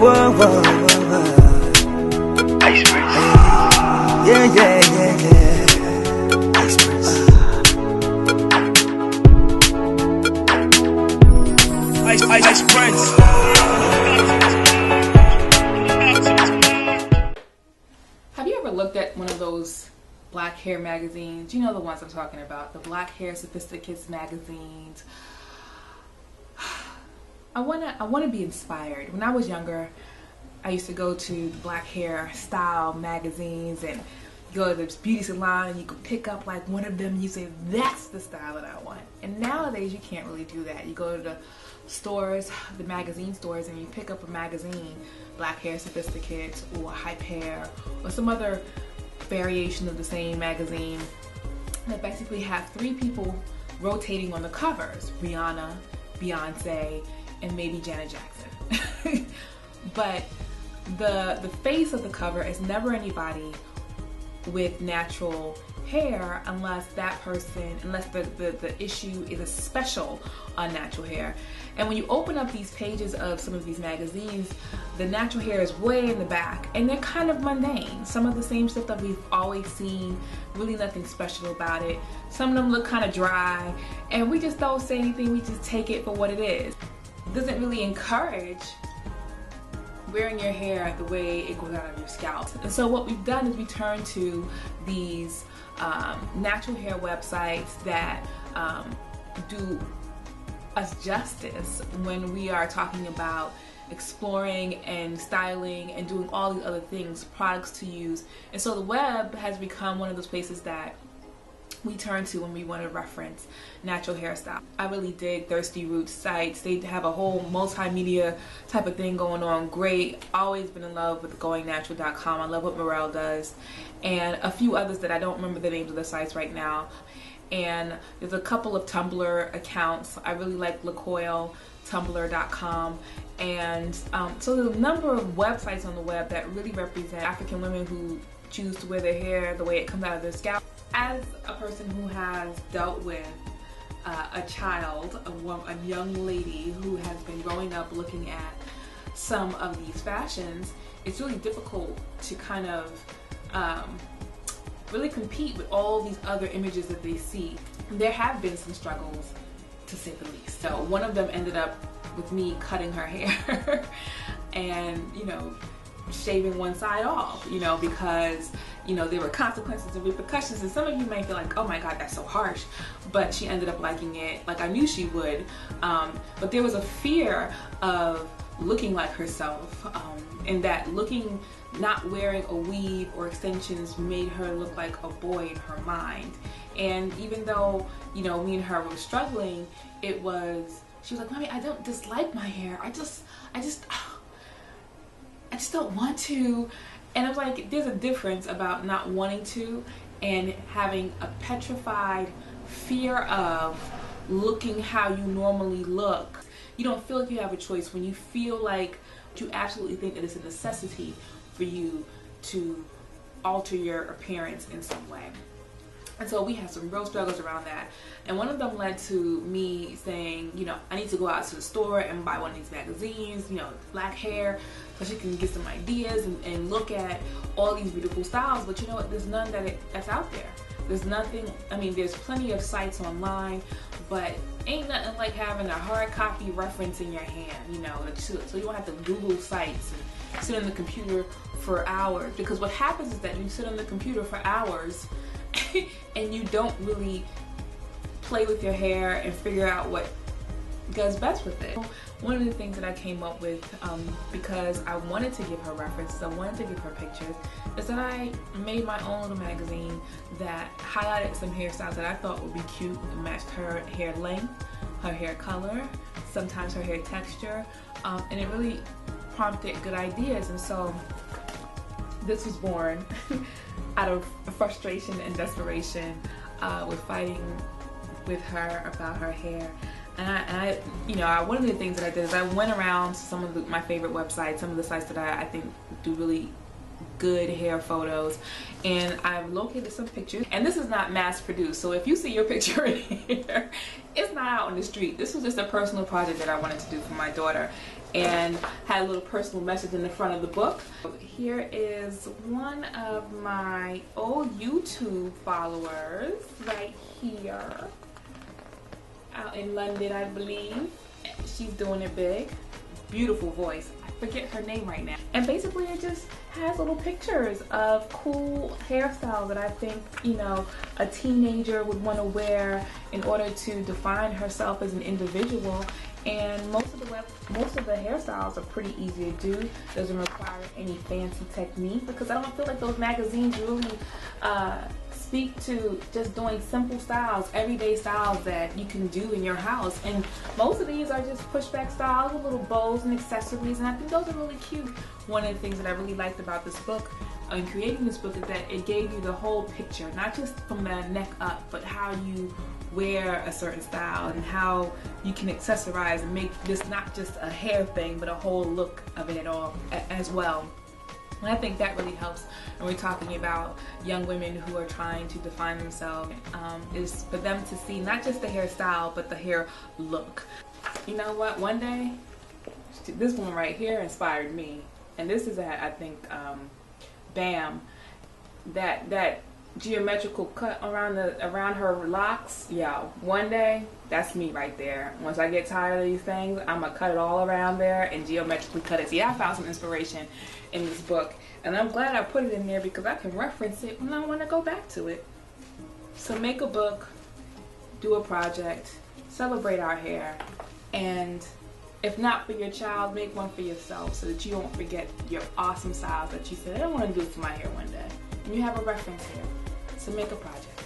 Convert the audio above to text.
whoa, whoa, whoa. AHIS. Yeah, yeah, yeah, yeah. AHIS. Have you ever looked at one of those black hair magazines? You know the ones I'm talking about, the Black Hair Sophisticates magazines. I wanna be inspired. When I was younger, I used to go to black hair style magazines and go to this beauty salon and you could pick up like one of them and you say, that's the style that I want. And nowadays you can't really do that. You go to the stores, the magazine stores, and you pick up a magazine, Black Hair Sophisticates or Hype Hair or some other variation of the same magazine that basically have three people rotating on the covers: Rihanna, Beyonce, and maybe Janet Jackson. But the face of the cover is never anybody with natural hair unless that person, unless the issue is a special unnatural hair. And when you open up these pages of some of these magazines, the natural hair is way in the back and they're kind of mundane. Some of the same stuff that we've always seen, really nothing special about it. Some of them look kind of dry and we just don't say anything, we just take it for what it is. It doesn't really encourage wearing your hair the way it goes out of your scalp. And so what we've done is we turn to these natural hair websites that do us justice when we are talking about exploring and styling and doing all these other things, products to use. And so the web has become one of those places that we turn to when we want to reference natural hairstyle. I really dig Thirsty Roots sites. They have a whole multimedia type of thing going on. Great. Always been in love with goingnatural.com. I love what Morel does. And a few others that I don't remember the names of the sites right now. And there's a couple of Tumblr accounts. I really like LaCoil, Tumblr.com. And so there's a number of websites on the web that really represent African women who choose to wear their hair the way it comes out of their scalp. As a person who has dealt with a child, a young lady who has been growing up looking at some of these fashions, it's really difficult to kind of really compete with all these other images that they see. There have been some struggles, to say the least. So one of them ended up with me cutting her hair and, you know, shaving one side off, you know, because, you know, there were consequences and repercussions, and some of you might feel like, oh my god, that's so harsh, but she ended up liking it like I knew she would. But there was a fear of looking like herself, and that not wearing a weave or extensions made her look like a boy in her mind. And even though, you know, me and her were struggling, she was like, Mommy, I don't dislike my hair, I just don't want to. And I was like, there's a difference about not wanting to and having a petrified fear of looking how you normally look. You don't feel like you have a choice when you feel like you absolutely think that it's a necessity for you to alter your appearance in some way. And so we had some real struggles around that. And one of them led to me saying, you know, I need to go out to the store and buy one of these magazines, you know, Black Hair, so she can get some ideas and look at all these beautiful styles. But you know what, there's none that's out there. There's nothing, I mean, there's plenty of sites online, but ain't nothing like having a hard copy reference in your hand, you know, so you don't have to Google sites and sit on the computer for hours. Because what happens is that you sit on the computer for hours and you don't really play with your hair and figure out what goes best with it. One of the things that I came up with, because I wanted to give her references, I wanted to give her pictures, is that I made my own little magazine that highlighted some hairstyles that I thought would be cute and matched her hair length, her hair color, sometimes her hair texture, and it really prompted good ideas. And so this was born out of frustration and desperation with fighting with her about her hair. And I, you know, one of the things that I did is I went around to some of my favorite websites, some of the sites that I think do really good hair photos, and I've located some pictures. And this is not mass produced, so if you see your picture in here, it's not out on the street. This was just a personal project that I wanted to do for my daughter. and had a little personal message in the front of the book. Here is one of my old YouTube followers right here, out in London, I believe. She's doing it big. Beautiful voice. I forget her name right now. And basically it just has little pictures of cool hairstyles that I think, you know, a teenager would want to wear in order to define herself as an individual. And most of the hairstyles are pretty easy to do. Doesn't require any fancy technique, because I don't feel like those magazines really speak to just doing simple styles, everyday styles that you can do in your house. And most of these are just pushback styles with little bows and accessories, and I think those are really cute. One of the things that I really liked about this book and creating this book is that it gave you the whole picture, not just from the neck up, but how you wear a certain style and how you can accessorize and make this not just a hair thing, but a whole look of it all as well. And I think that really helps when we're talking about young women who are trying to define themselves, is for them to see not just the hairstyle, but the hair look. You know what? One day, this one right here inspired me. And this is at, I think, Bam. That geometrical cut around her locks. Yeah, one day, that's me right there. Once I get tired of these things, I'm gonna cut it all around there and geometrically cut it. See, I found some inspiration in this book, and I'm glad I put it in there because I can reference it when I want to go back to it. So make a book, do a project, celebrate our hair, and if not for your child, make one for yourself so that you don't forget your awesome styles that you said, I don't want to do this to my hair one day. And you have a reference here. So make a project.